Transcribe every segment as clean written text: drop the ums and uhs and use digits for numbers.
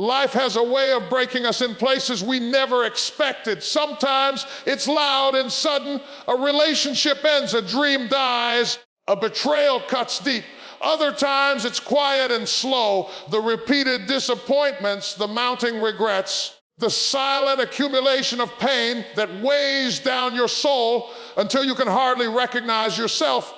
Life has a way of breaking us in places we never expected. Sometimes it's loud and sudden. A relationship ends, a dream dies, a betrayal cuts deep. Other times it's quiet and slow. The repeated disappointments, the mounting regrets, the silent accumulation of pain that weighs down your soul until you can hardly recognize yourself.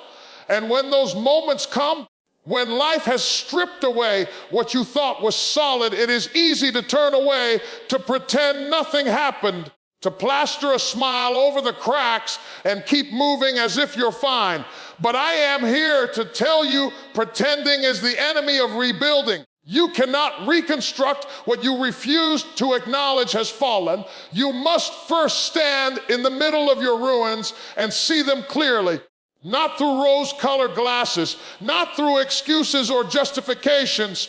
And when those moments come, when life has stripped away what you thought was solid, it is easy to turn away, to pretend nothing happened, to plaster a smile over the cracks and keep moving as if you're fine. But I am here to tell you, pretending is the enemy of rebuilding. You cannot reconstruct what you refuse to acknowledge has fallen. You must first stand in the middle of your ruins and see them clearly. Not through rose-colored glasses, not through excuses or justifications.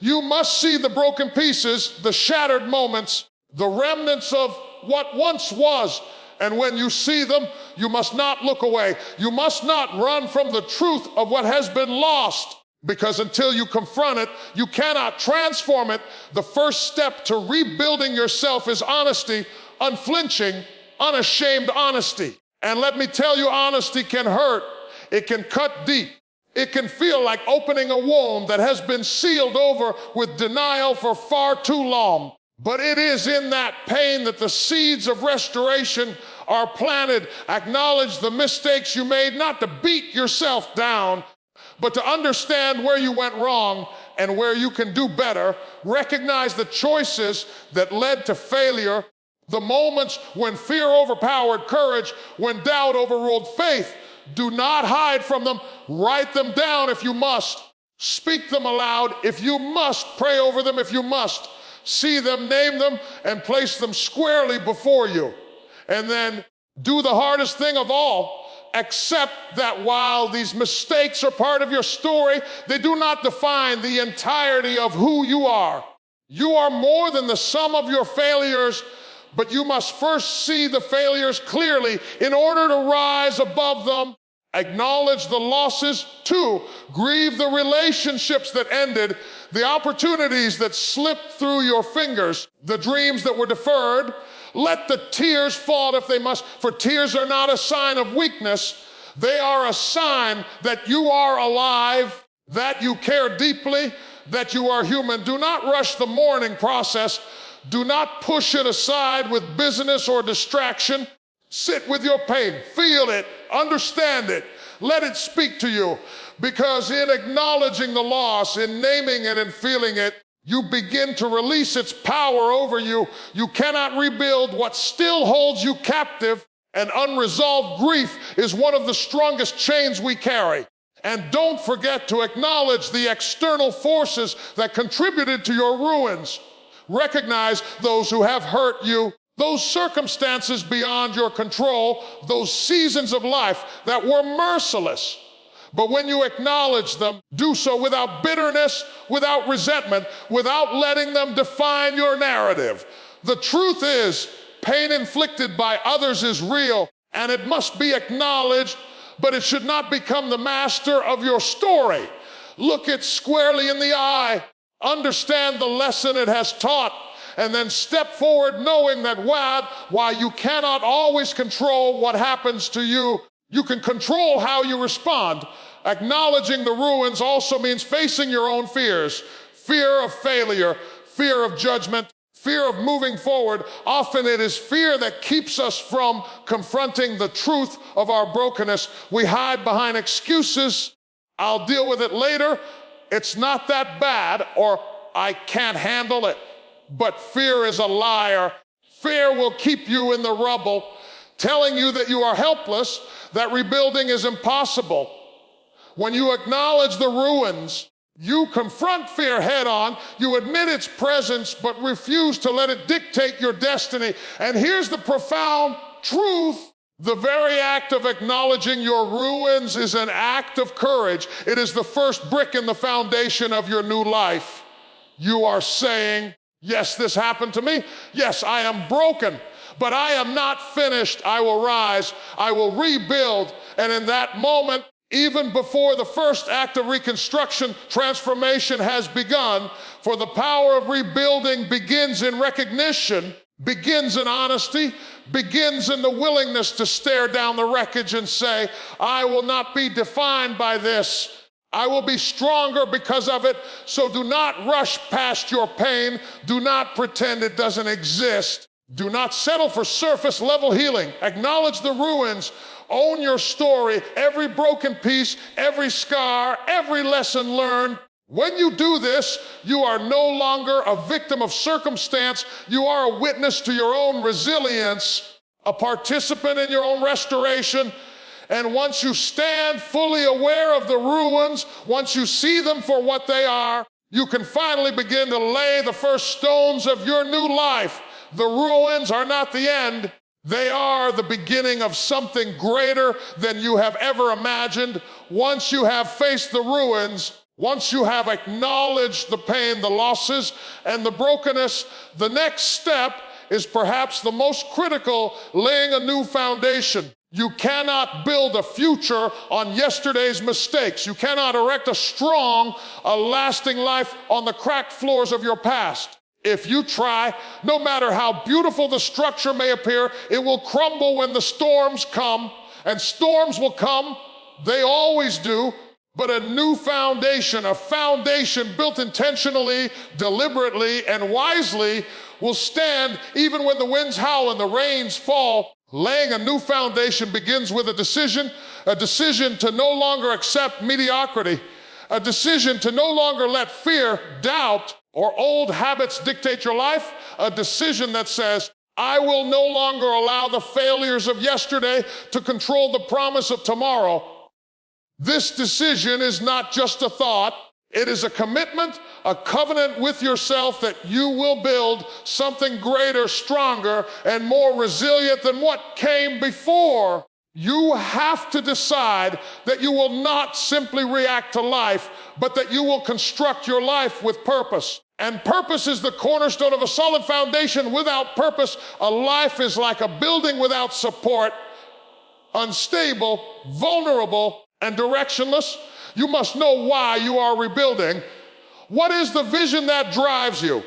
You must see the broken pieces, the shattered moments, the remnants of what once was. And when you see them, you must not look away. You must not run from the truth of what has been lost, because until you confront it, you cannot transform it. The first step to rebuilding yourself is honesty, unflinching, unashamed honesty. And let me tell you, honesty can hurt. It can cut deep. It can feel like opening a wound that has been sealed over with denial for far too long. But it is in that pain that the seeds of restoration are planted. Acknowledge the mistakes you made, not to beat yourself down, but to understand where you went wrong and where you can do better. Recognize the choices that led to failure. The moments when fear overpowered courage, when doubt overruled faith. Do not hide from them. Write them down if you must. Speak them aloud if you must. Pray over them if you must. See them, name them, and place them squarely before you. And then do the hardest thing of all. Accept that while these mistakes are part of your story, they do not define the entirety of who you are. You are more than the sum of your failures, but you must first see the failures clearly in order to rise above them. Acknowledge the losses too. Grieve the relationships that ended, the opportunities that slipped through your fingers, the dreams that were deferred. Let the tears fall if they must, for tears are not a sign of weakness. They are a sign that you are alive, that you care deeply, that you are human. Do not rush the mourning process. Do not push it aside with business or distraction. Sit with your pain, feel it, understand it, let it speak to you. Because in acknowledging the loss, in naming it and feeling it, you begin to release its power over you. You cannot rebuild what still holds you captive, and unresolved grief is one of the strongest chains we carry. And don't forget to acknowledge the external forces that contributed to your ruins. Recognize those who have hurt you, those circumstances beyond your control, those seasons of life that were merciless. But when you acknowledge them, do so without bitterness, without resentment, without letting them define your narrative. The truth is, pain inflicted by others is real, and it must be acknowledged, but it should not become the master of your story. Look it squarely in the eye. Understand the lesson it has taught, and then step forward knowing that while you cannot always control what happens to you, you can control how you respond. Acknowledging the ruins also means facing your own fears. Fear of failure, fear of judgment, fear of moving forward. Often it is fear that keeps us from confronting the truth of our brokenness. We hide behind excuses. I'll deal with it later. It's not that bad, or I can't handle it. But fear is a liar. Fear will keep you in the rubble, telling you that you are helpless, that rebuilding is impossible. When you acknowledge the ruins, you confront fear head on, you admit its presence, but refuse to let it dictate your destiny. And here's the profound truth. The very act of acknowledging your ruins is an act of courage. It is the first brick in the foundation of your new life. You are saying, yes, this happened to me. Yes, I am broken, but I am not finished. I will rise. I will rebuild. And in that moment, Even before the first act of reconstruction, transformation has begun, for the power of rebuilding begins in recognition, begins in honesty, begins in the willingness to stare down the wreckage and say, I will not be defined by this. I will be stronger because of it. So do not rush past your pain. Do not pretend it doesn't exist. Do not settle for surface level healing. Acknowledge the ruins. Own your story, every broken piece, every scar, every lesson learned. When you do this, you are no longer a victim of circumstance. You are a witness to your own resilience, a participant in your own restoration. And once you stand fully aware of the ruins, once you see them for what they are, you can finally begin to lay the first stones of your new life. The ruins are not the end. They are the beginning of something greater than you have ever imagined. Once you have faced the ruins, once you have acknowledged the pain, the losses, and the brokenness, the next step is perhaps the most critical, laying a new foundation. You cannot build a future on yesterday's mistakes. You cannot erect a strong, a lasting life on the cracked floors of your past. If you try, no matter how beautiful the structure may appear, it will crumble when the storms come, and storms will come. They always do. But a new foundation, a foundation built intentionally, deliberately, and wisely will stand even when the winds howl and the rains fall. Laying a new foundation begins with a decision to no longer accept mediocrity, a decision to no longer let fear, doubt, or old habits dictate your life, a decision that says, I will no longer allow the failures of yesterday to control the promise of tomorrow. This decision is not just a thought, it is a commitment, a covenant with yourself that you will build something greater, stronger, and more resilient than what came before. You have to decide that you will not simply react to life, but that you will construct your life with purpose. And purpose is the cornerstone of a solid foundation. Without purpose, a life is like a building without support, unstable, vulnerable, and directionless. You must know why you are rebuilding. What is the vision that drives you?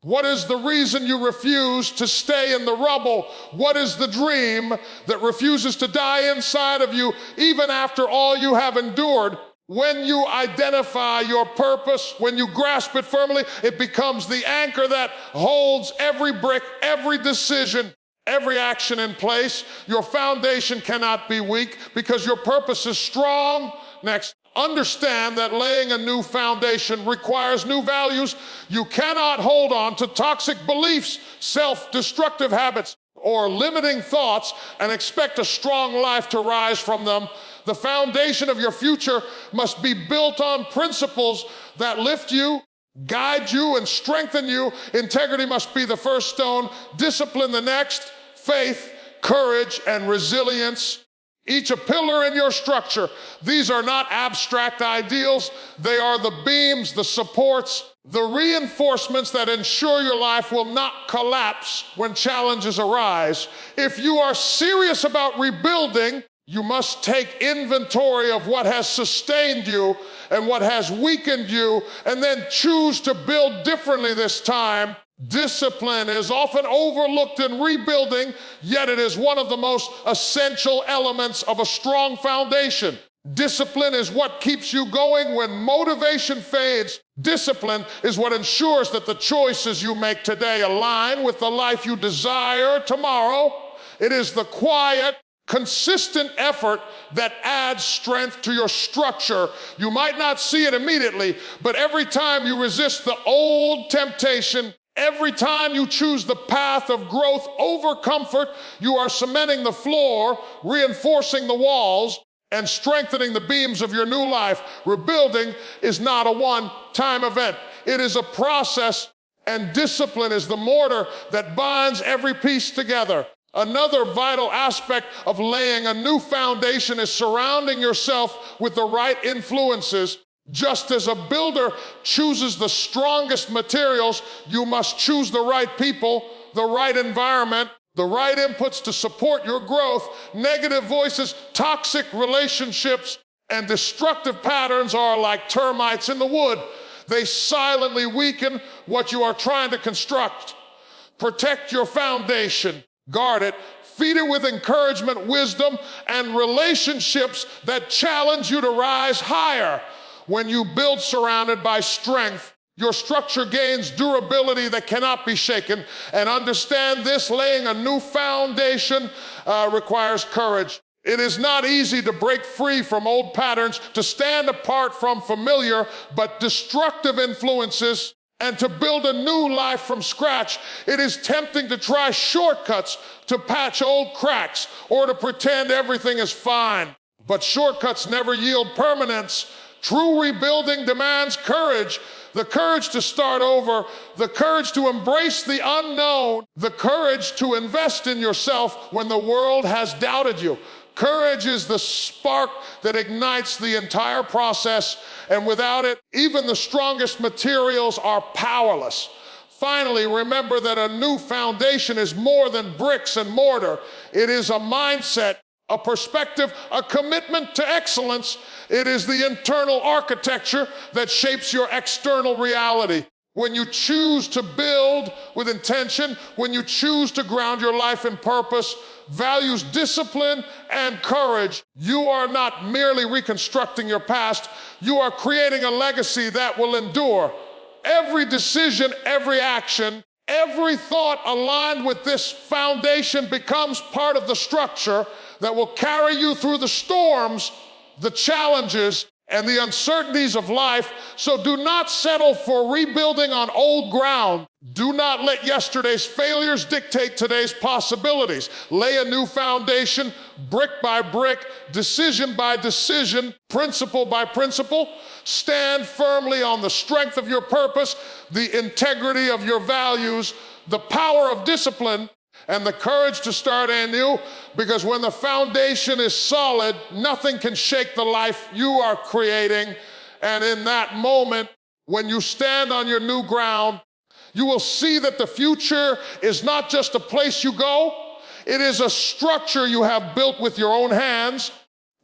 What is the reason you refuse to stay in the rubble? What is the dream that refuses to die inside of you even after all you have endured? When you identify your purpose, when you grasp it firmly, it becomes the anchor that holds every brick, every decision, every action in place. Your foundation cannot be weak because your purpose is strong. Next, understand that laying a new foundation requires new values. You cannot hold on to toxic beliefs, self-destructive habits, or limiting thoughts and expect a strong life to rise from them. The foundation of your future must be built on principles that lift you, guide you, and strengthen you. Integrity must be the first stone, discipline the next, faith, courage, and resilience, each a pillar in your structure. These are not abstract ideals. They are the beams, the supports, the reinforcements that ensure your life will not collapse when challenges arise. If you are serious about rebuilding, you must take inventory of what has sustained you and what has weakened you, and then choose to build differently this time. Discipline is often overlooked in rebuilding, yet it is one of the most essential elements of a strong foundation. Discipline is what keeps you going when motivation fades. Discipline is what ensures that the choices you make today align with the life you desire tomorrow. It is the quiet, consistent effort that adds strength to your structure. You might not see it immediately, but every time you resist the old temptation, every time you choose the path of growth over comfort, you are cementing the floor, reinforcing the walls, and strengthening the beams of your new life. Rebuilding is not a one-time event. It is a process, and discipline is the mortar that binds every piece together. Another vital aspect of laying a new foundation is surrounding yourself with the right influences. Just as a builder chooses the strongest materials, you must choose the right people, the right environment, the right inputs to support your growth. Negative voices, toxic relationships, And destructive patterns are like termites in the wood. They silently weaken what you are trying to construct. Protect your foundation, guard it, feed it with encouragement, wisdom, and relationships that challenge you to rise higher. When you build surrounded by strength, your structure gains durability that cannot be shaken. And understand this, laying a new foundation requires courage. It is not easy to break free from old patterns, to stand apart from familiar but destructive influences, and to build a new life from scratch. It is tempting to try shortcuts, to patch old cracks, or to pretend everything is fine. But shortcuts never yield permanence. True rebuilding demands courage. The courage to start over, the courage to embrace the unknown, the courage to invest in yourself when the world has doubted you. Courage is the spark that ignites the entire process, and without it, even the strongest materials are powerless. Finally, remember that a new foundation is more than bricks and mortar. It is a mindset, a perspective, a commitment to excellence. It is the internal architecture that shapes your external reality. When you choose to build with intention, when you choose to ground your life in purpose, values, discipline, and courage, you are not merely reconstructing your past, you are creating a legacy that will endure. Every decision, every action, every thought aligned with this foundation becomes part of the structure that will carry you through the storms, the challenges, and the uncertainties of life. So do not settle for rebuilding on old ground. Do not let yesterday's failures dictate today's possibilities. Lay a new foundation, brick by brick, decision by decision, principle by principle. Stand firmly on the strength of your purpose, the integrity of your values, the power of discipline, and the courage to start anew, because when the foundation is solid, nothing can shake the life you are creating. And in that moment, when you stand on your new ground, you will see that the future is not just a place you go, it is a structure you have built with your own hands,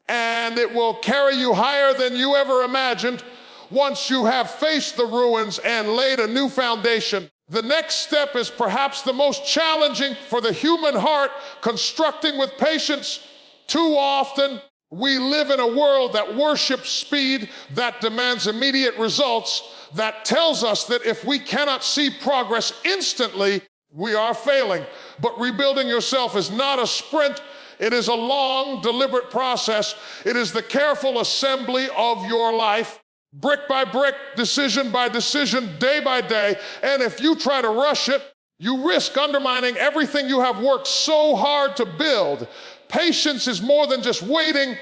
and it will carry you higher than you ever imagined once you have faced the ruins and laid a new foundation. The next step is perhaps the most challenging for the human heart, constructing with patience. Too often, we live in a world that worships speed, that demands immediate results, that tells us that if we cannot see progress instantly, we are failing. But rebuilding yourself is not a sprint. It is a long, deliberate process. It is the careful assembly of your life, brick by brick, decision by decision, day by day. And if you try to rush it, you risk undermining everything you have worked so hard to build. Patience is more than just waiting.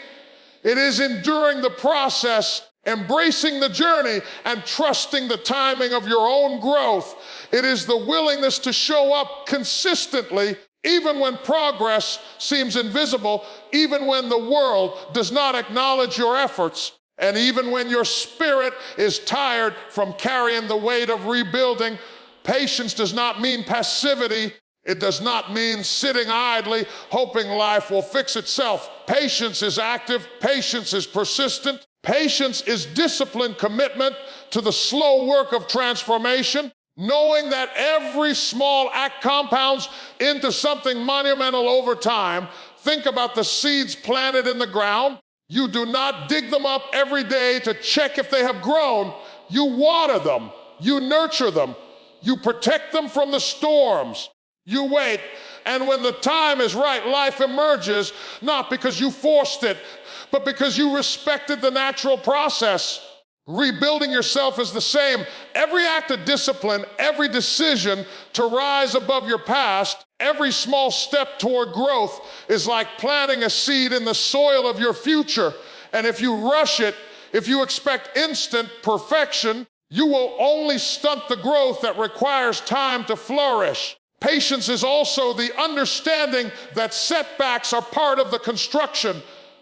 It is enduring the process, embracing the journey, and trusting the timing of your own growth. It is the willingness to show up consistently, even when progress seems invisible, even when the world does not acknowledge your efforts. And even when your spirit is tired from carrying the weight of rebuilding. Patience does not mean passivity. It does not mean sitting idly, hoping life will fix itself. Patience is active. Patience is persistent. Patience is disciplined commitment to the slow work of transformation, knowing that every small act compounds into something monumental over time. Think about the seeds planted in the ground. You do not dig them up every day to check if they have grown. You water them. You nurture them. You protect them from the storms. You wait. And when the time is right, life emerges, not because you forced it, but because you respected the natural process. Rebuilding yourself is the same. Every act of discipline, every decision to rise above your past, every small step toward growth is like planting a seed in the soil of your future. And if you rush it, if you expect instant perfection, you will only stunt the growth that requires time to flourish. Patience is also the understanding that setbacks are part of the construction.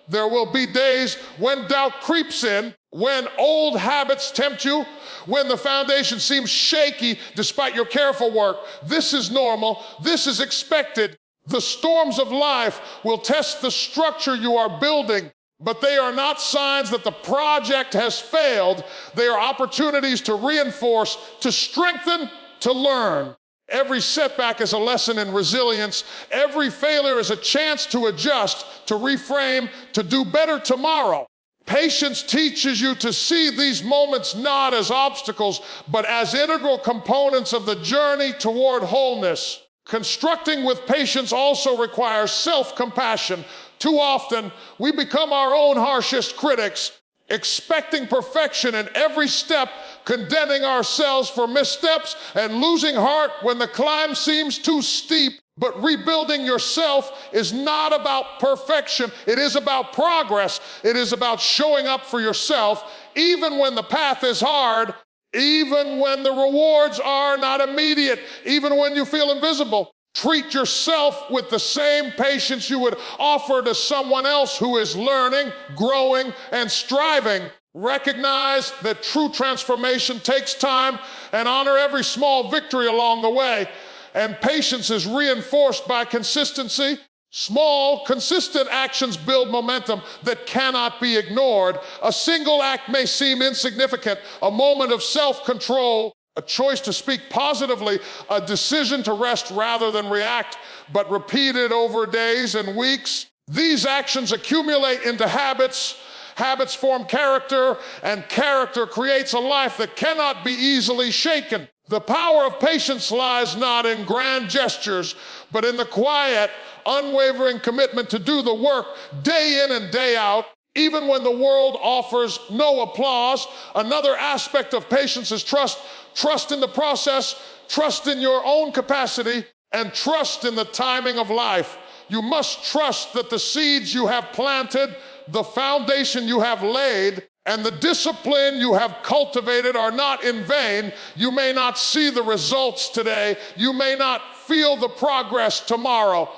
There will be days when doubt creeps in, when old habits tempt you, when the foundation seems shaky despite your careful work. This is normal. This is expected. The storms of life will test the structure you are building. But they are not signs that the project has failed. They are opportunities to reinforce, to strengthen, to learn. Every setback is a lesson in resilience. Every failure is a chance to adjust, to reframe, to do better tomorrow. Patience teaches you to see these moments not as obstacles, but as integral components of the journey toward wholeness. Constructing with patience also requires self-compassion. Too often, we become our own harshest critics, expecting perfection in every step, condemning ourselves for missteps, and losing heart when the climb seems too steep. But rebuilding yourself is not about perfection. It is about progress. It is about showing up for yourself, even when the path is hard, even when the rewards are not immediate, even when you feel invisible. Treat yourself with the same patience you would offer to someone else who is learning, growing, and striving. Recognize that true transformation takes time and honor every small victory along the way. And patience is reinforced by consistency. Small, consistent actions build momentum that cannot be ignored. A single act may seem insignificant, a moment of self-control, a choice to speak positively, a decision to rest rather than react, but repeated over days and weeks. These actions accumulate into habits. Habits form character, and character creates a life that cannot be easily shaken. The power of patience lies not in grand gestures, but in the quiet, unwavering commitment to do the work day in and day out, even when the world offers no applause. Another aspect of patience is trust. Trust in the process, trust in your own capacity, and trust in the timing of life. You must trust that the seeds you have planted, the foundation you have laid, and the discipline you have cultivated are not in vain. You may not see the results today. You may not feel the progress tomorrow,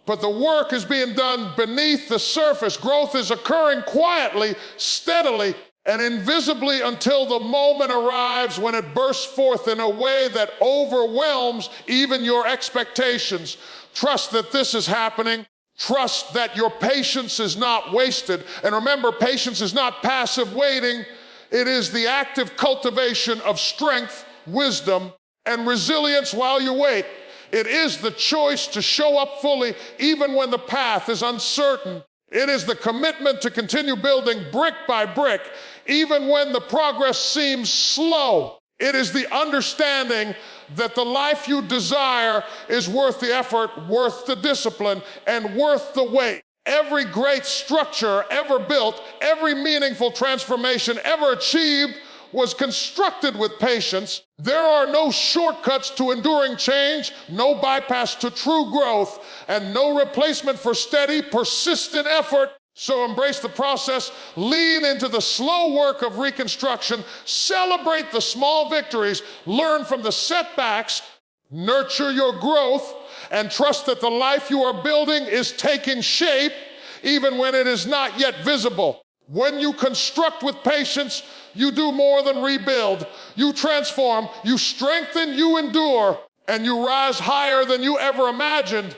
but the work is being done beneath the surface. Growth is occurring quietly, steadily, and invisibly until the moment arrives when it bursts forth in a way that overwhelms even your expectations. Trust that this is happening. Trust that your patience is not wasted. And remember, patience is not passive waiting. It is the active cultivation of strength, wisdom, and resilience while you wait. It is the choice to show up fully even when the path is uncertain. It is the commitment to continue building brick by brick, even when the progress seems slow. It is the understanding that the life you desire is worth the effort, worth the discipline, and worth the wait. Every great structure ever built, every meaningful transformation ever achieved was constructed with patience. There are no shortcuts to enduring change, no bypass to true growth, and no replacement for steady, persistent effort. So embrace the process, lean into the slow work of reconstruction, celebrate the small victories, learn from the setbacks, nurture your growth, and trust that the life you are building is taking shape even when it is not yet visible. When you construct with patience, you do more than rebuild. You transform, you strengthen, you endure, and you rise higher than you ever imagined.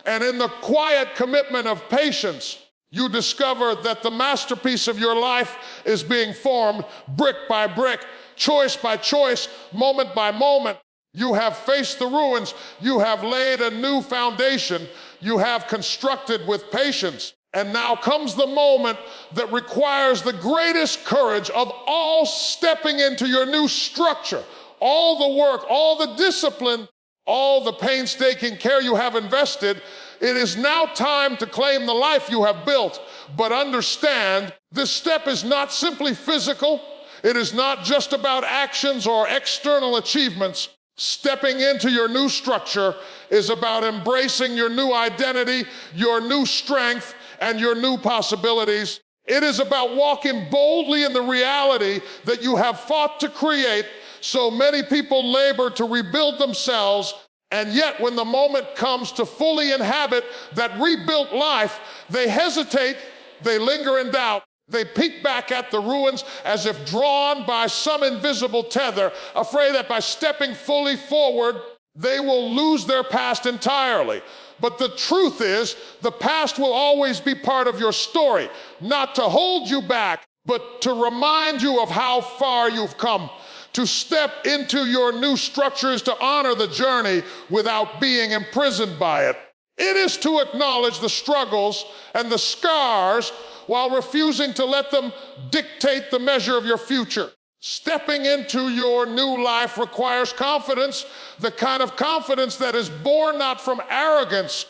And in the quiet commitment of patience, you discover that the masterpiece of your life is being formed brick by brick, choice by choice, moment by moment. You have faced the ruins. You have laid a new foundation. You have constructed with patience. And now comes the moment that requires the greatest courage of all, stepping into your new structure. All the work, all the discipline, all the painstaking care you have invested. It is now time to claim the life you have built. But understand, this step is not simply physical. It is not just about actions or external achievements. Stepping into your new structure is about embracing your new identity, your new strength, and your new possibilities. It is about walking boldly in the reality that you have fought to create. So many people labor to rebuild themselves, and yet when the moment comes to fully inhabit that rebuilt life, they hesitate, they linger in doubt. They peek back at the ruins as if drawn by some invisible tether, afraid that by stepping fully forward, they will lose their past entirely. But the truth is, the past will always be part of your story, not to hold you back, but to remind you of how far you've come. To step into your new structure is to honor the journey without being imprisoned by it. It is to acknowledge the struggles and the scars while refusing to let them dictate the measure of your future. Stepping into your new life requires confidence, the kind of confidence that is born not from arrogance,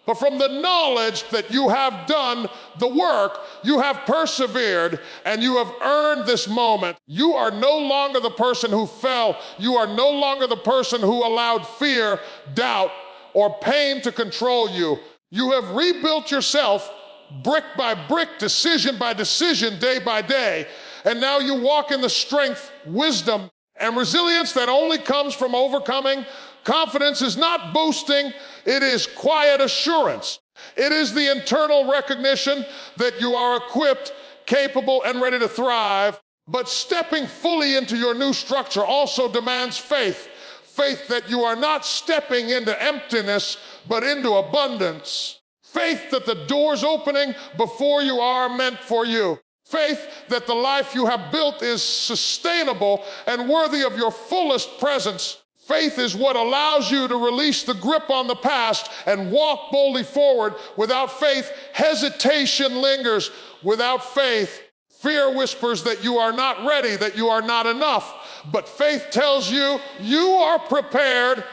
but from the knowledge that you have done the work, you have persevered, and you have earned this moment. You are no longer the person who fell. You are no longer the person who allowed fear, doubt, or pain to control you. You have rebuilt yourself brick by brick, decision by decision, day by day. And now you walk in the strength, wisdom, and resilience that only comes from overcoming. Confidence is not boasting, it is quiet assurance. It is the internal recognition that you are equipped, capable, and ready to thrive. But stepping fully into your new structure also demands faith. Faith that you are not stepping into emptiness, but into abundance. Faith that the door's opening before you are meant for you. Faith that the life you have built is sustainable and worthy of your fullest presence. Faith is what allows you to release the grip on the past and walk boldly forward. Without faith, hesitation lingers. Without faith, fear whispers that you are not ready, that you are not enough. But faith tells you, you are prepared,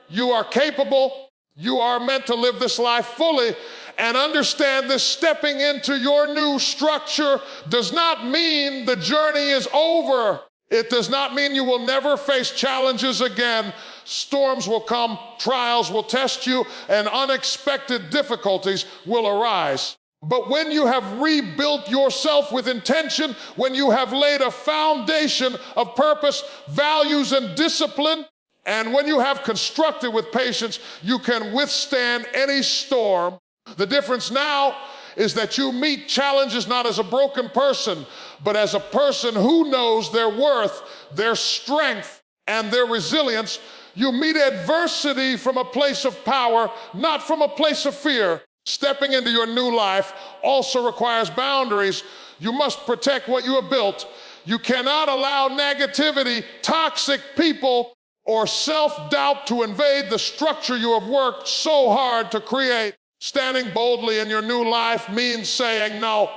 you are capable, you are meant to live this life fully. And understand this: stepping into your new structure does not mean the journey is over. It does not mean you will never face challenges again. Storms will come, trials will test you, and unexpected difficulties will arise. But when you have rebuilt yourself with intention, when you have laid a foundation of purpose, values, and discipline, and when you have constructed with patience, you can withstand any storm. The difference now is that you meet challenges not as a broken person, but as a person who knows their worth, their strength, and their resilience. You meet adversity from a place of power, not from a place of fear. Stepping into your new life also requires boundaries. You must protect what you have built. You cannot allow negativity, toxic people, or self-doubt to invade the structure you have worked so hard to create. Standing boldly in your new life means saying no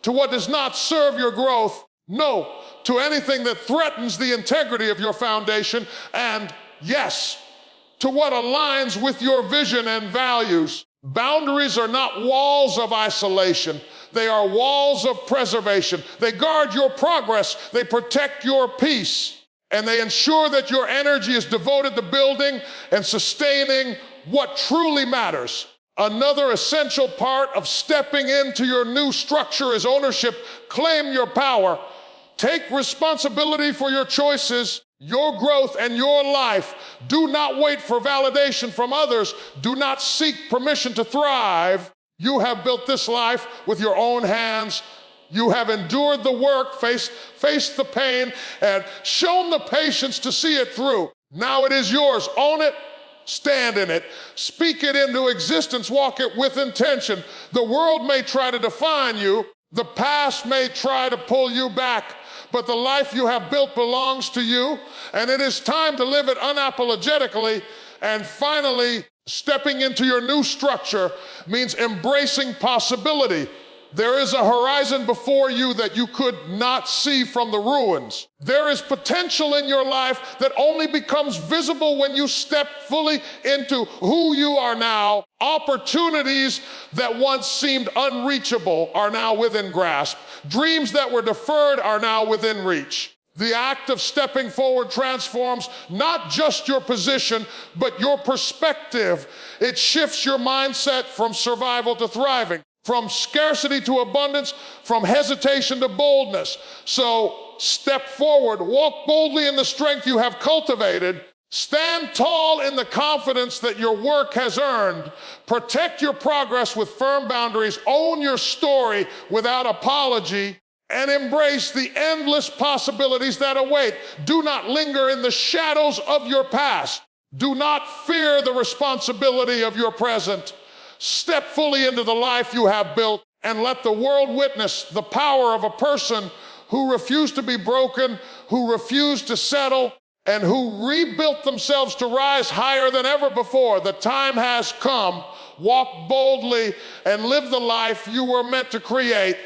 to what does not serve your growth, no to anything that threatens the integrity of your foundation, and yes to what aligns with your vision and values. Boundaries are not walls of isolation. They are walls of preservation. They guard your progress. They protect your peace. And they ensure that your energy is devoted to building and sustaining what truly matters. Another essential part of stepping into your new structure is ownership. Claim your power. Take responsibility for your choices, your growth, and your life. Do not wait for validation from others. Do not seek permission to thrive. You have built this life with your own hands. You have endured the work, faced the pain, and shown the patience to see it through. Now it is yours. Own it. Stand in it. Speak it into existence. Walk it with intention. The world may try to define you. The past may try to pull you back. But the life you have built belongs to you. And it is time to live it unapologetically. And finally, stepping into your new structure means embracing possibility. There is a horizon before you that you could not see from the ruins. There is potential in your life that only becomes visible when you step fully into who you are now. Opportunities that once seemed unreachable are now within grasp. Dreams that were deferred are now within reach. The act of stepping forward transforms not just your position, but your perspective. It shifts your mindset from survival to thriving, from scarcity to abundance, from hesitation to boldness. So step forward, walk boldly in the strength you have cultivated, stand tall in the confidence that your work has earned, protect your progress with firm boundaries, own your story without apology, and embrace the endless possibilities that await. Do not linger in the shadows of your past. Do not fear the responsibility of your present. Step fully into the life you have built and let the world witness the power of a person who refused to be broken, who refused to settle, and who rebuilt themselves to rise higher than ever before. The time has come. Walk boldly and live the life you were meant to create.